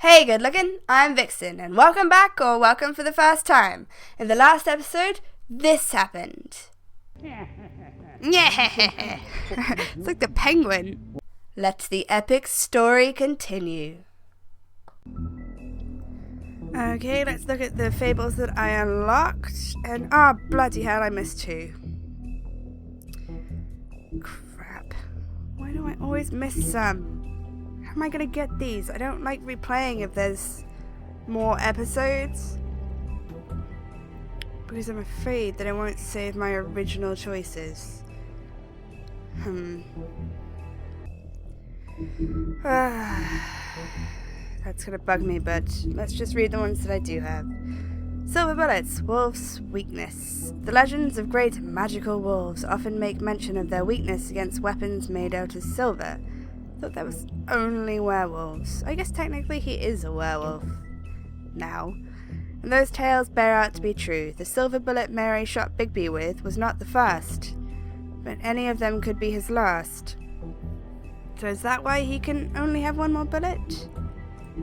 Hey good looking, I'm Vixen, and welcome back, or welcome for the first time. In the last episode, this happened. Yeah, it's like the penguin. Let the epic story continue. Okay, let's look at the fables that I unlocked, and bloody hell, I missed two. Crap. Why do I always miss some? How am I gonna get these? I don't like replaying if there's more episodes, because I'm afraid that I won't save my original choices. That's gonna bug me, but let's just read the ones that I do have. Silver bullets, wolves' weakness. The legends of great magical wolves often make mention of their weakness against weapons made out of silver. Thought that was only werewolves. I guess technically he is a werewolf now. And those tales bear out to be true. The silver bullet Mary shot Bigby with was not the first, but any of them could be his last. So is that why he can only have one more bullet?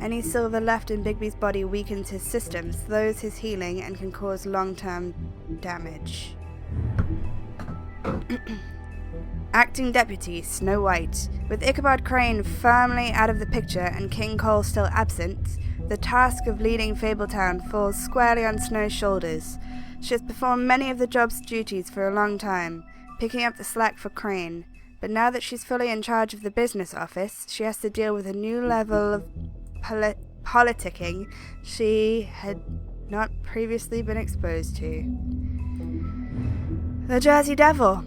Any silver left in Bigby's body weakens his system, slows his healing, and can cause long-term damage. Acting Deputy, Snow White. With Ichabod Crane firmly out of the picture and King Cole still absent, the task of leading Fabletown falls squarely on Snow's shoulders. She has performed many of the job's duties for a long time, picking up the slack for Crane, but now that she's fully in charge of the business office, she has to deal with a new level of politicking she had not previously been exposed to. The Jersey Devil.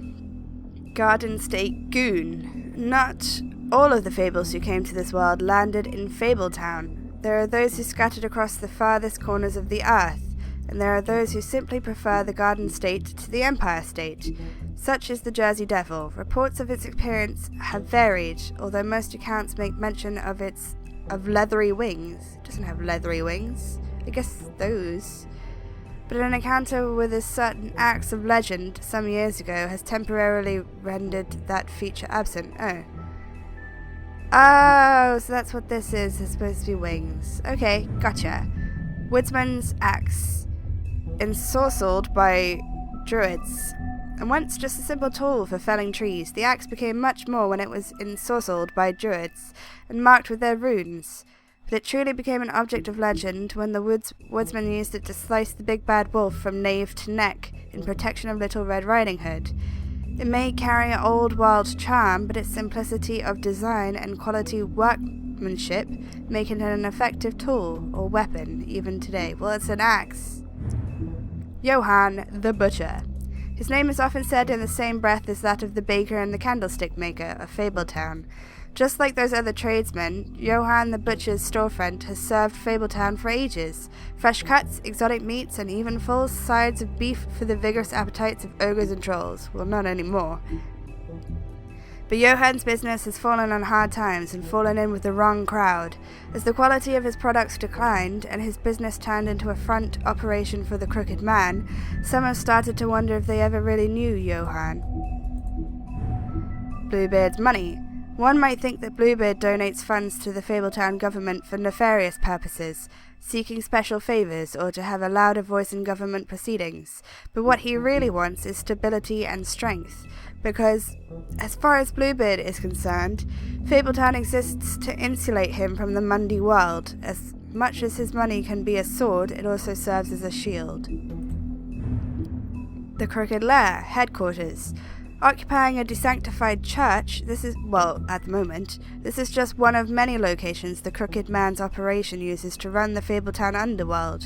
Garden State Goon. Not all of the fables who came to this world landed in Fabletown. There are those who scattered across the farthest corners of the earth, and there are those who simply prefer the Garden State to the Empire State. Such is the Jersey Devil. Reports of its appearance have varied, although most accounts make mention of leathery wings. It doesn't have leathery wings. I guess those. But an encounter with a certain axe of legend some years ago has temporarily rendered that feature absent. Oh, so that's what this is. It's supposed to be wings. Okay, gotcha. Woodsman's axe. Ensorcelled by druids. And once just a simple tool for felling trees, the axe became much more when it was ensorcelled by druids and marked with their runes. But it truly became an object of legend when the woodsman used it to slice the big bad wolf from nape to neck in protection of Little Red Riding Hood. It may carry an old world charm, but its simplicity of design and quality workmanship make it an effective tool or weapon even today. Well, it's an axe. Johann the Butcher. His name is often said in the same breath as that of the baker and the candlestick maker of Fabletown. Just like those other tradesmen, Johann the Butcher's storefront has served Fabletown for ages. Fresh cuts, exotic meats, and even full sides of beef for the vigorous appetites of ogres and trolls. Well, not anymore. But Johann's business has fallen on hard times and fallen in with the wrong crowd. As the quality of his products declined and his business turned into a front operation for the crooked man, some have started to wonder if they ever really knew Johann. Bluebeard's money. One might think that Bluebeard donates funds to the Fabletown government for nefarious purposes, seeking special favors or to have a louder voice in government proceedings, but what he really wants is stability and strength, because, as far as Bluebeard is concerned, Fabletown exists to insulate him from the Mundy world. As much as his money can be a sword, it also serves as a shield. The Crooked Lair, headquarters. Occupying a desanctified church, this is just one of many locations the Crooked Man's operation uses to run the Fabletown underworld.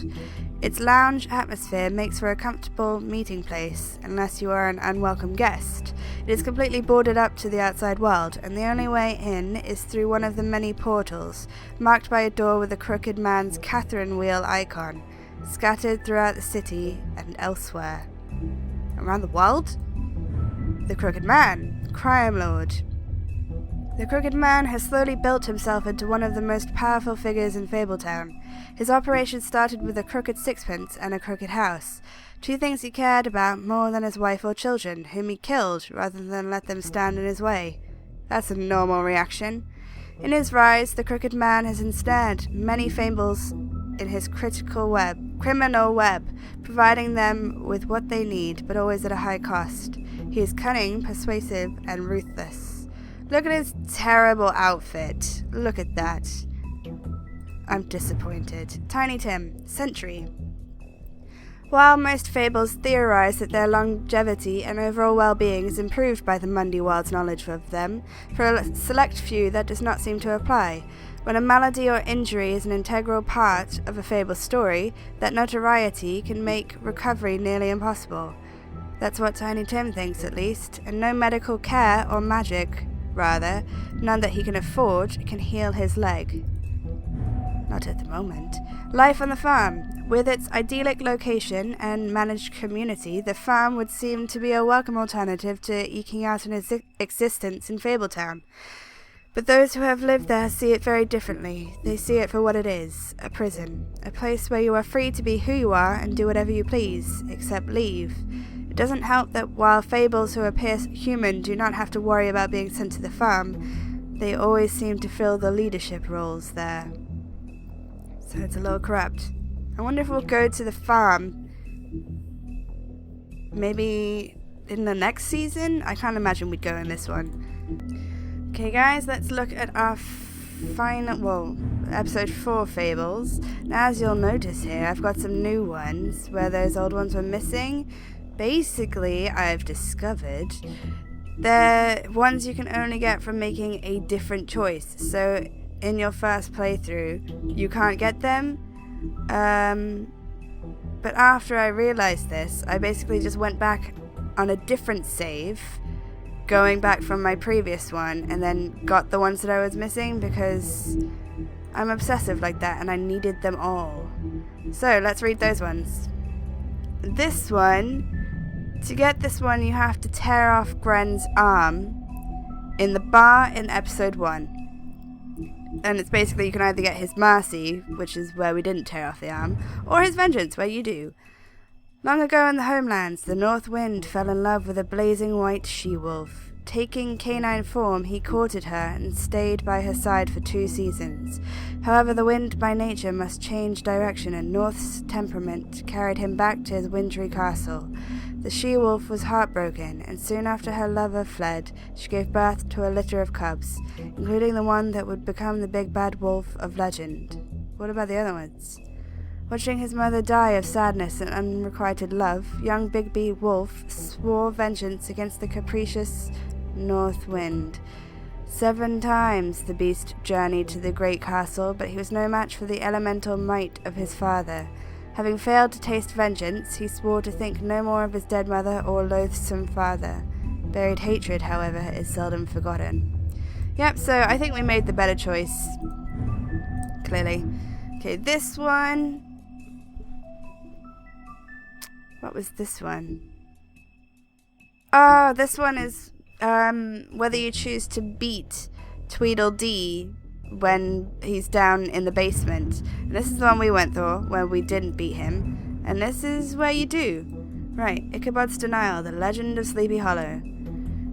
Its lounge atmosphere makes for a comfortable meeting place, unless you are an unwelcome guest. It is completely boarded up to the outside world, and the only way in is through one of the many portals, marked by a door with the Crooked Man's Catherine wheel icon, scattered throughout the city and elsewhere. Around the world? The Crooked Man, Crime Lord. The Crooked Man has slowly built himself into one of the most powerful figures in Fabletown. His operation started with a crooked sixpence and a crooked house, two things he cared about more than his wife or children, whom he killed rather than let them stand in his way. That's a normal reaction. In his rise, the crooked man has ensnared many fables in his criminal web, providing them with what they need, but always at a high cost. He is cunning, persuasive, and ruthless. Look at his terrible outfit. Look at that. I'm disappointed. Tiny Tim, Century. While most fables theorize that their longevity and overall well-being is improved by the Mundy World's knowledge of them, for a select few that does not seem to apply. When a malady or injury is an integral part of a fable's story, that notoriety can make recovery nearly impossible. That's what Tiny Tim thinks, at least, and no medical care or magic, rather, none that he can afford, can heal his leg. Not at the moment. Life on the farm. With its idyllic location and managed community, the farm would seem to be a welcome alternative to eking out an existence in Fabletown. But those who have lived there see it very differently. They see it for what it is, a prison. A place where you are free to be who you are and do whatever you please, except leave. It doesn't help that while fables who appear human do not have to worry about being sent to the farm, they always seem to fill the leadership roles there. So it's a little corrupt. I wonder if we'll go to the farm maybe in the next season? I can't imagine we'd go in this one. Okay guys, let's look at our episode 4 fables. Now as you'll notice here, I've got some new ones where those old ones were missing. Basically, I've discovered they're ones you can only get from making a different choice. So in your first playthrough, you can't get them. But after I realized this, I basically just went back on a different save, going back from my previous one, and then got the ones that I was missing because I'm obsessive like that and I needed them all. So let's read those ones. This one, to get this one you have to tear off Gren's arm in the bar in episode 1. And it's basically you can either get his mercy, which is where we didn't tear off the arm, or his vengeance, where you do. Long ago in the homelands, the north wind fell in love with a blazing white she-wolf. Taking canine form, he courted her and stayed by her side for 2 seasons. However, the wind by nature must change direction, and North's temperament carried him back to his wintry castle. The she-wolf was heartbroken, and soon after her lover fled, she gave birth to a litter of cubs, including the one that would become the big bad wolf of legend. What about the other ones? Watching his mother die of sadness and unrequited love, young Bigby Wolf swore vengeance against the capricious north wind. 7 times the beast journeyed to the great castle, but he was no match for the elemental might of his father. Having failed to taste vengeance, he swore to think no more of his dead mother or loathsome father. Buried hatred, however, is seldom forgotten. Yep, so I think we made the better choice. Clearly. Okay, this one. What was this one? Oh, this one is whether you choose to beat Tweedledee when he's down in the basement. And this is the one we went through, where we didn't beat him. And this is where you do. Right, Ichabod's Denial, the Legend of Sleepy Hollow.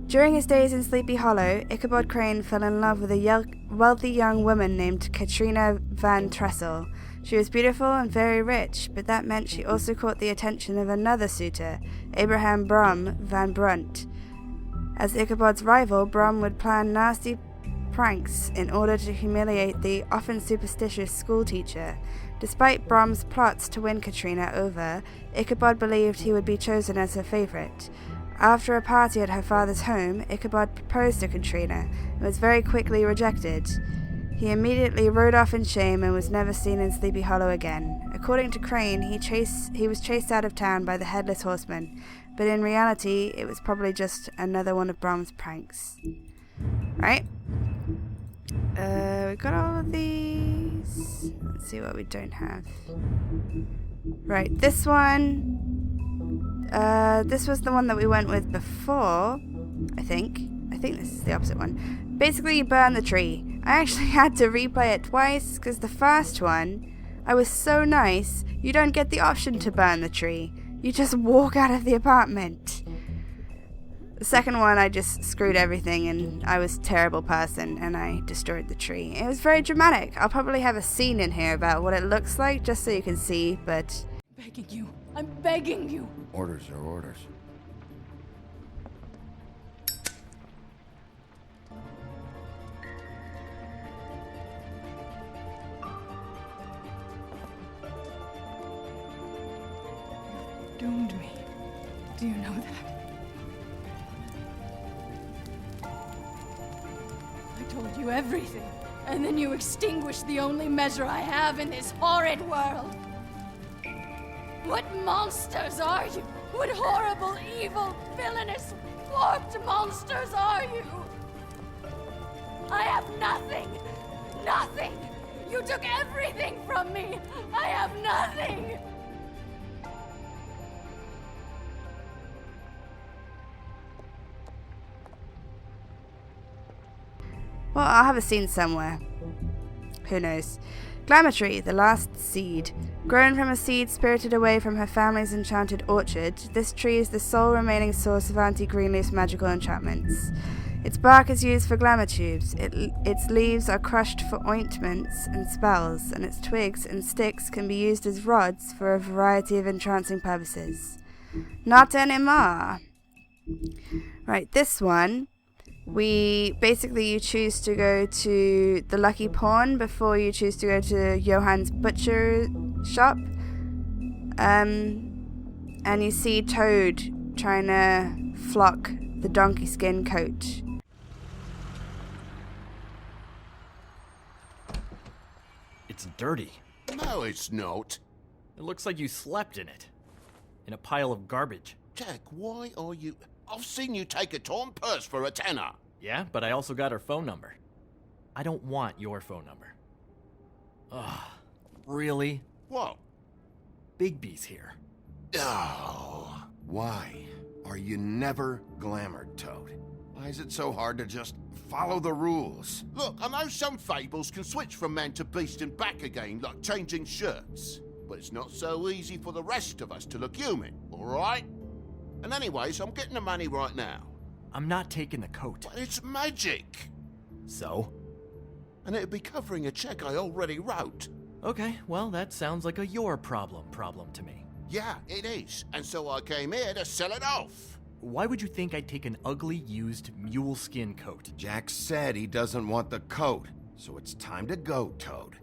During his days in Sleepy Hollow, Ichabod Crane fell in love with a wealthy young woman named Katrina Van Tressel. She was beautiful and very rich, but that meant she also caught the attention of another suitor, Abraham Brom Van Brunt. As Ichabod's rival, Brom would plan nasty pranks in order to humiliate the often superstitious schoolteacher. Despite Brom's plots to win Katrina over, Ichabod believed he would be chosen as her favorite. After a party at her father's home, Ichabod proposed to Katrina and was very quickly rejected. He immediately rode off in shame and was never seen in Sleepy Hollow again. According to Crane, he was chased out of town by the Headless Horseman, but in reality, it was probably just another one of Brom's pranks. Right? We've got all of these. Let's see what we don't have. Right, this one. This was the one that we went with before, I think. I think this is the opposite one. Basically, you burn the tree. I actually had to replay it twice, because the first one, I was so nice, you don't get the option to burn the tree. You just walk out of the apartment. The second one, I just screwed everything and I was a terrible person and I destroyed the tree. It was very dramatic. I'll probably have a scene in here about what it looks like just so you can see, but... Begging you. I'm begging you. Orders are orders. Doomed me. Do you know that? I told you everything, and then you extinguished the only measure I have in this horrid world. What monsters are you? What horrible, evil, villainous, warped monsters are you? I have nothing! Nothing! You took everything from me! I have nothing! Well, I'll have a scene somewhere. Who knows? Glamour Tree, the last seed. Grown from a seed spirited away from her family's enchanted orchard, this tree is the sole remaining source of Auntie Greenleaf's magical enchantments. Its bark is used for glamour tubes, its leaves are crushed for ointments and spells, and its twigs and sticks can be used as rods for a variety of entrancing purposes. Not anymore! Right, this one... you choose to go to the Lucky Pawn before you choose to go to Johann's butcher shop. And you see Toad trying to flock the Donkeyskin Coat. It's dirty. No, it's not. It looks like you slept in it. In a pile of garbage. Jack, why are you... I've seen you take a torn purse for a tenner. Yeah, but I also got her phone number. I don't want your phone number. Ugh, really? What? Bigby's here. Oh, why are you never glamored, Toad? Why is it so hard to just follow the rules? Look, I know some fables can switch from man to beast and back again, like changing shirts. But it's not so easy for the rest of us to look human, alright? And anyways, I'm getting the money right now. I'm not taking the coat. But it's magic. So? And it'd be covering a check I already wrote. Okay, well, that sounds like a your problem to me. Yeah, it is. And so I came here to sell it off. Why would you think I'd take an ugly, used mule skin coat? Jack said he doesn't want the coat, so it's time to go, Toad.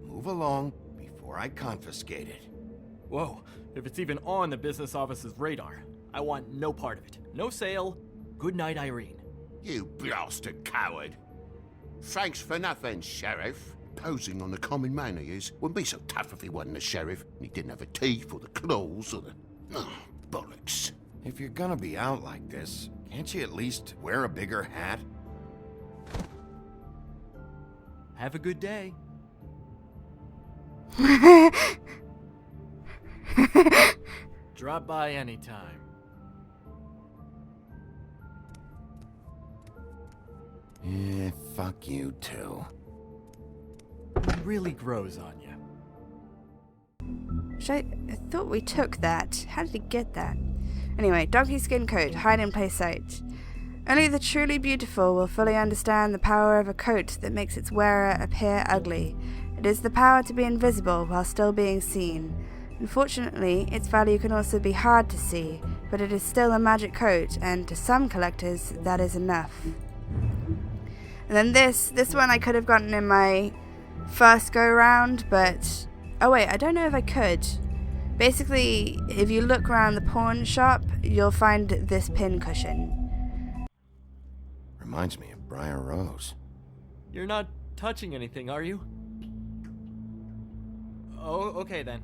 Move along before I confiscate it. Whoa, if it's even on the business office's radar, I want no part of it. No sale. Good night, Irene. You blasted coward. Thanks for nothing, Sheriff. Posing on the common man he is. Wouldn't be so tough if he wasn't a sheriff, and he didn't have the teeth or the claws or the... Oh, bollocks. If you're gonna be out like this, can't you at least wear a bigger hat? Have a good day. Drop by anytime. Fuck you too. It really grows on you. I thought we took that. How did he get that? Anyway, Donkeyskin Coat, hide in plain sight. Only the truly beautiful will fully understand the power of a coat that makes its wearer appear ugly. It is the power to be invisible while still being seen. Unfortunately, its value can also be hard to see, but it is still a magic coat, and to some collectors, that is enough. And then this one I could have gotten in my first go-round, but... Oh wait, I don't know if I could. Basically, if you look around the pawn shop, you'll find this pin cushion. Reminds me of Briar Rose. You're not touching anything, are you? Oh, okay then.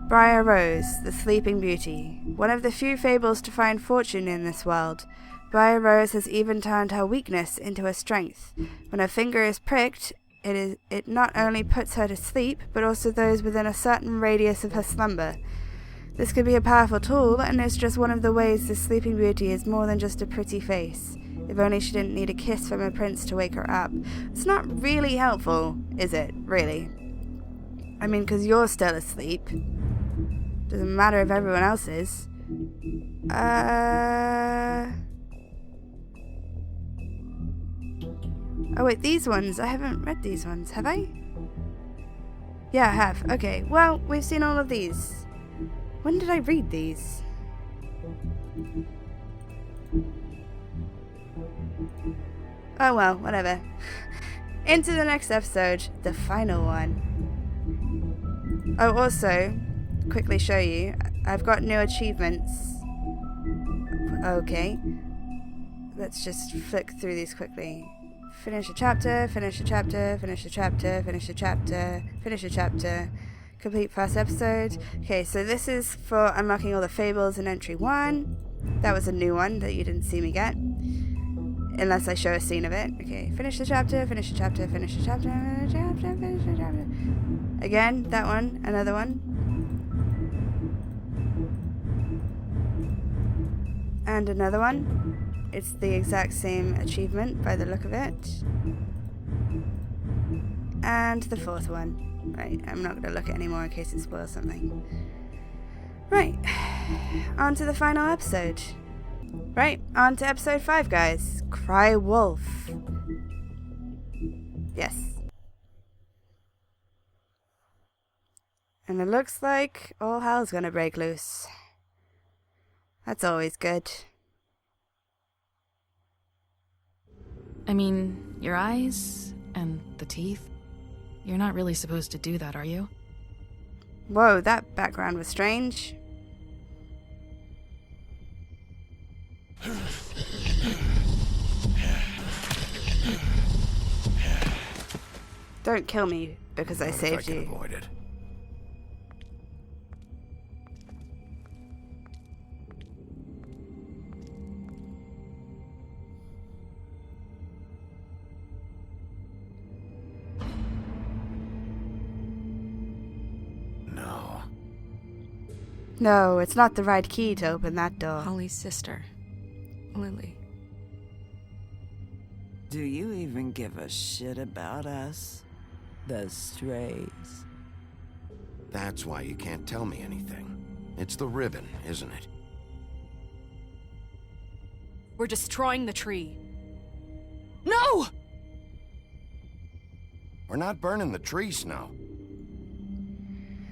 Briar Rose, the Sleeping Beauty. One of the few fables to find fortune in this world. Briar Rose has even turned her weakness into a strength. When her finger is pricked, it not only puts her to sleep, but also those within a certain radius of her slumber. This could be a powerful tool, and is just one of the ways the Sleeping Beauty is more than just a pretty face. If only she didn't need a kiss from a prince to wake her up. It's not really helpful, is it, really? I mean, because you're still asleep. Doesn't matter if everyone else is. Oh wait, these ones. I haven't read these ones, have I? Yeah, I have. Okay, well, we've seen all of these. When did I read these? Oh well, whatever. Into the next episode, the final one. Oh, also, quickly show you, I've got new achievements. Okay. Let's just flick through these quickly. Finish a chapter, finish a chapter, finish a chapter, finish a chapter, finish a chapter. Complete first episode. Okay, so this is for unlocking all the fables in entry 1. That was a new one that you didn't see me get. Unless I show a scene of it. Okay, finish the chapter, finish the chapter, finish the chapter, finish the chapter, finish the chapter. Again, that one, another one. And another one. It's the exact same achievement by the look of it. And the fourth one. Right, I'm not going to look at it anymore in case it spoils something. Right, on to the final episode. Right, on to episode 5, guys. Cry Wolf. Yes. And it looks like all hell's gonna break loose. That's always good. I mean, your eyes and the teeth. You're not really supposed to do that, are you? Whoa, that background was strange. Don't kill me because I saved you. Avoid it. No. No, it's not the right key to open that door. Holly's sister, Lily. Do you even give a shit about us? The strays. That's why you can't tell me anything. It's the ribbon, isn't it? We're destroying the tree. No! We're not burning the tree, Snow.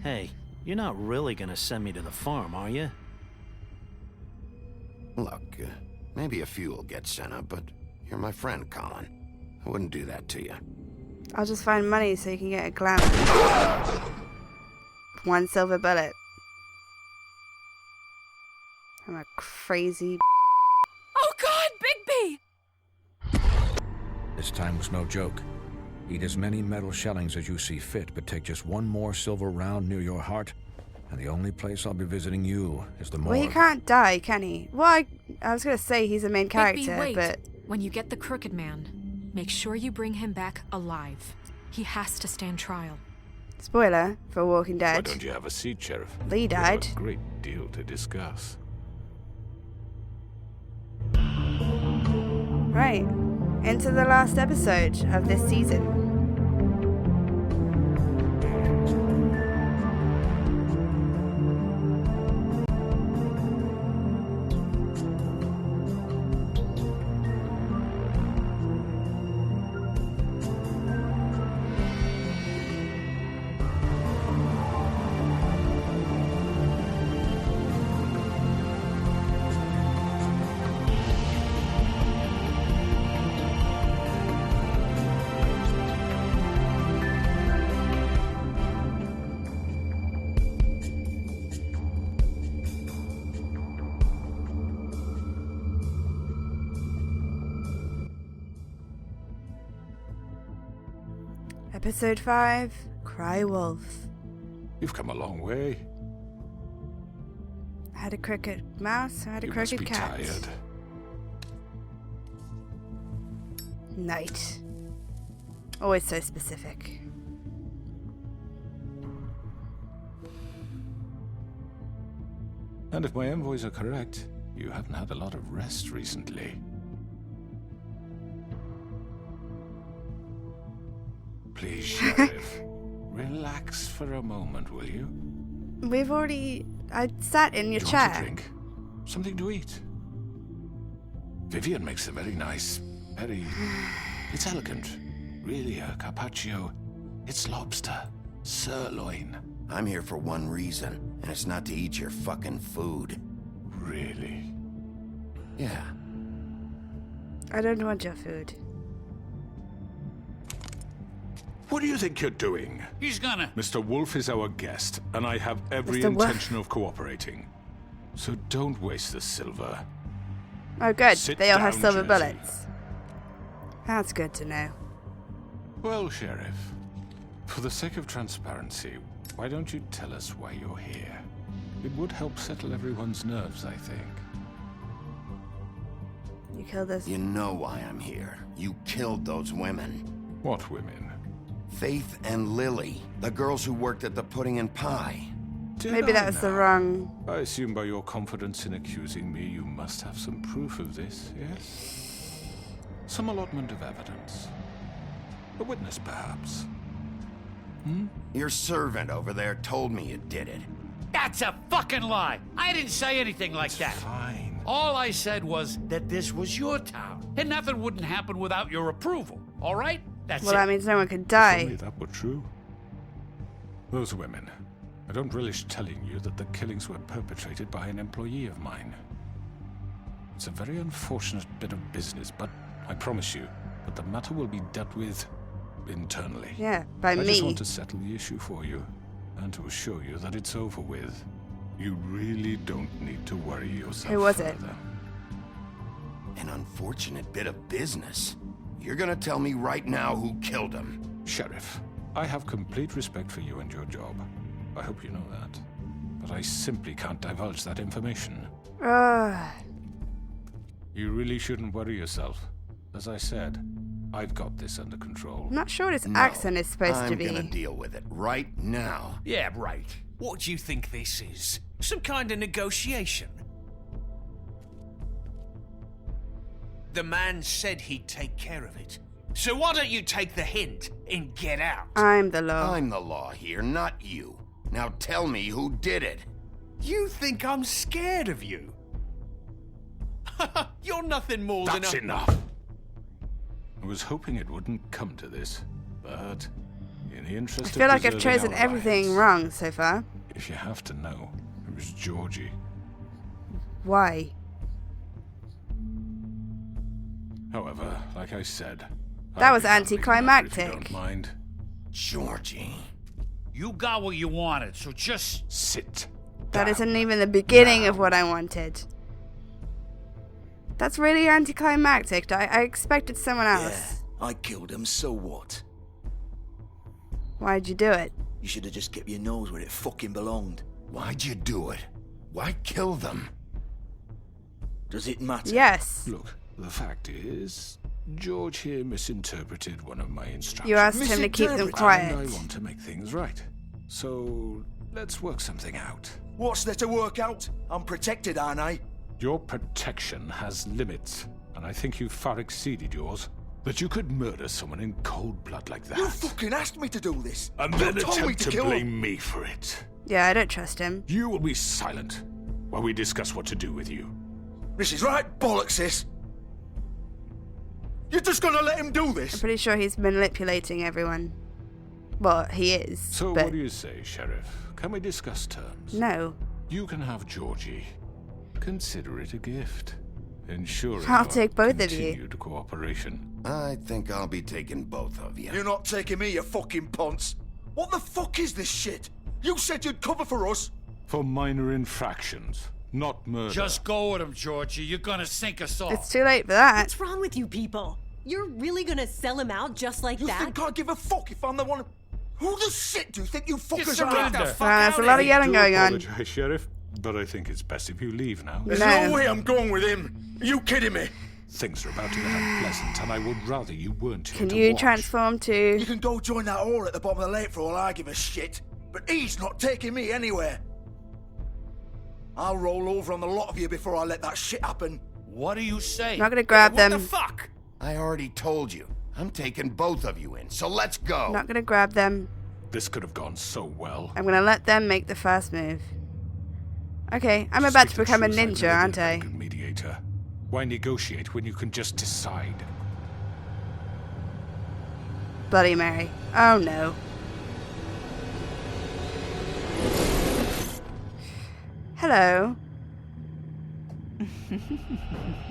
Hey, you're not really gonna send me to the farm, are you? Look, maybe a few will get sent up, but you're my friend, Colin. I wouldn't do that to you. I'll just find money so you can get a glamour. 1 silver bullet. I'm a crazy. Oh God, Bigby! This time was no joke. Eat as many metal shellings as you see fit, but take just one more silver round near your heart, and the only place I'll be visiting you is the morgue. Well, he can't die, can he? Well, I was gonna say he's a main character, Bigby, wait. but When you get the Crooked Man, make sure you bring him back alive. He has to stand trial. spoiler for Walking Why Dead. don't you have a seat, Sheriff? Lee We died. have a great deal to discuss. Right, into the last episode of this season. Episode 5, Cry Wolf. You've come a long way. I had a crooked mouse, I had a You must crooked be cat. tired. Night. Always so specific. And if my envoys are correct, you haven't had a lot of rest recently. Please, Sheriff, relax for a moment, will you? We've already... I sat in your Do you chair. want a drink? Something to eat? Vivian makes a very nice, it's elegant. Really a carpaccio. It's lobster. Sirloin. I'm here for one reason, and it's not to eat your fucking food. Really? Yeah. I don't want your food. What do you think you're doing? He's gonna... Mr. Wolf is our guest, and I have every Mr. Wolf? intention of cooperating. So don't waste the silver. Oh, good. Sit They all have down, silver Jahzzar. bullets. That's good to know. Well, Sheriff, for the sake of transparency, why don't you tell us why you're here? It would help settle everyone's nerves, I think. You killed us. You know why I'm here. You killed those women. What women? Faith and Lily, the girls who worked at the Pudding and Pie. Did Maybe I that was the now? wrong... I assume by your confidence in accusing me, you must have some proof of this, yes? Some allotment of evidence. A witness, perhaps. Your servant over there told me you did it. That's a fucking lie. I didn't say anything like that. Fine. All I said was that this was your town, and nothing wouldn't happen without your approval. All right? That's Well, it. that means no one could If die. only that were true. Those women. I don't relish telling you that the killings were perpetrated by an employee of mine. It's a very unfortunate bit of business, but I promise you that the matter will be dealt with internally. Yeah, by I me. just want to settle the issue for you, and to assure you that it's over with. You really don't need to worry yourself Who was further. it? An unfortunate bit of business. You're gonna tell me right now who killed him. Sheriff, I have complete respect for you and your job. I hope you know that. But I simply can't divulge that information. Ugh. You really shouldn't worry yourself. As I said, I've got this under control. I'm not sure what his No, accent is supposed to I'm be. gonna deal with it right now. Yeah, right. What do you think this is? Some kind of negotiation? The man said he'd take care of it. So why don't you take the hint and get out? I'm the law. I'm the law here, not you. Now tell me who did it. You think I'm scared of you? You're nothing more That's than a... enough! I was hoping it wouldn't come to this, but in the interest I of feel like I've preserving chosen our everything rights, wrong so far. If you have to know, it was Georgie. Why? However, like I said, That I'll was be handling the matter if you anticlimactic. don't mind. Georgie. You got what you wanted, so just... Sit. That down. isn't even the beginning of what I wanted. That's really anticlimactic. I expected someone else. I killed him, so what? Why'd you do it? You should have just kept your nose where it fucking belonged. Why'd you do it? Why kill them? Does it matter? Yes. Look, the fact is, George here misinterpreted one of my instructions. You asked him to keep them Misinterpreted? quiet. And I want to make things right. So, let's work something out. What's there to work out? I'm protected, aren't I? Your protection has limits, and I think you've far exceeded yours. That you could murder someone in cold blood like that. You fucking asked me to do this. And You then told me attempt to kill him. blame me for it. Yeah, I don't trust him. You will be silent while we discuss what to do with you. This is right bollocks, this. You're just gonna let him do I'm this? pretty sure he's manipulating everyone. Well, he is. So but what do you say, Sheriff? Can we discuss terms? no. You can have Georgie. Consider it a gift. Ensuring I'll our take both of you. continued cooperation. I think I'll be taking both of you. You're not taking me, you fucking ponce. What the fuck is this shit? You said you'd cover for us. For minor infractions, not murder. Just go with him, Georgie. You're gonna sink us all. It's too late for that. What's wrong with you people? You're really gonna sell him out just like You that? think I give a fuck if I'm the one? Who the shit do you think you fuckers surrender. are? There's a lot of yelling going on. apologize, Sheriff, but I think it's best if you leave now. There's No. no way I'm going with him. Are you kidding me? Things are about to get unpleasant, and I would rather you weren't here Can to you watch. transform to... You can go join that whore at the bottom of the lake for all I give a shit. But he's not taking me anywhere. I'll roll over on the lot of you before I let that shit happen. What do you say? Not gonna grab What them. the fuck? I already told you. I'm taking both of you in, so let's go. Not gonna grab them. This could have gone so well. I'm gonna let them make the first move. Okay, I'm about to become a ninja, aren't I? Mediator. Why negotiate when you can just decide? Bloody Mary. Oh no. Hello.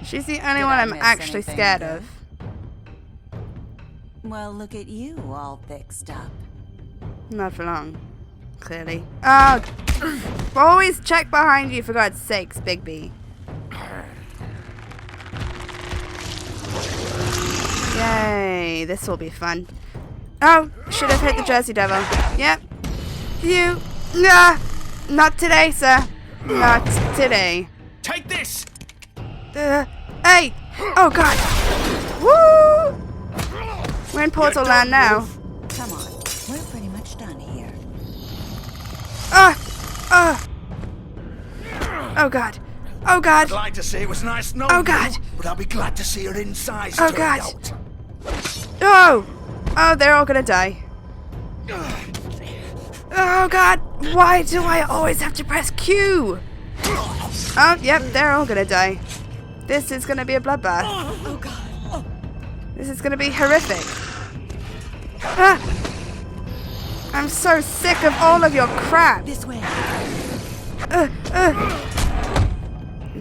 She's the only one I'm actually scared of. Well, look at you, all fixed up. Not for long, clearly. Oh, always check behind you, for God's sakes, Bigby. Yay, this will be fun. Oh, should have hit the Jersey Devil. Yep. You. Nah, not today, sir. Not today. Take this! Hey! Oh, God. Woo! We're in Portal Land now. Come on, we're pretty much done here. Oh, God. Oh, God. I'd like to say it was nice knowing Oh, God. you, but I'll be glad to see your insides Oh, turned God. out. Oh! Oh, they're all gonna die. Oh, God. Why do I always have to press Q? Oh, yep, they're all gonna die. This is gonna be a bloodbath. Oh, God. This is gonna be horrific. Ah! I'm so sick of all of your crap. This way.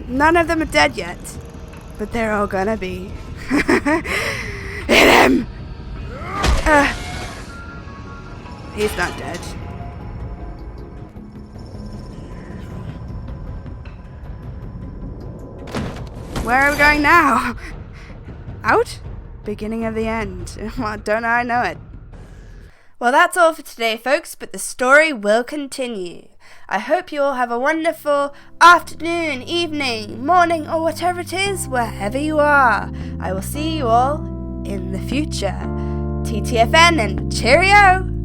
None of them are dead yet, but they're all gonna be. Hit him! He's not dead. Where are we going now? Out? Beginning of the end. Well, don't I know it? Well, that's all for today, folks, but the story will continue. I hope you all have a wonderful afternoon, evening, morning, or whatever it is, wherever you are. I will see you all in the future. TTFN and cheerio!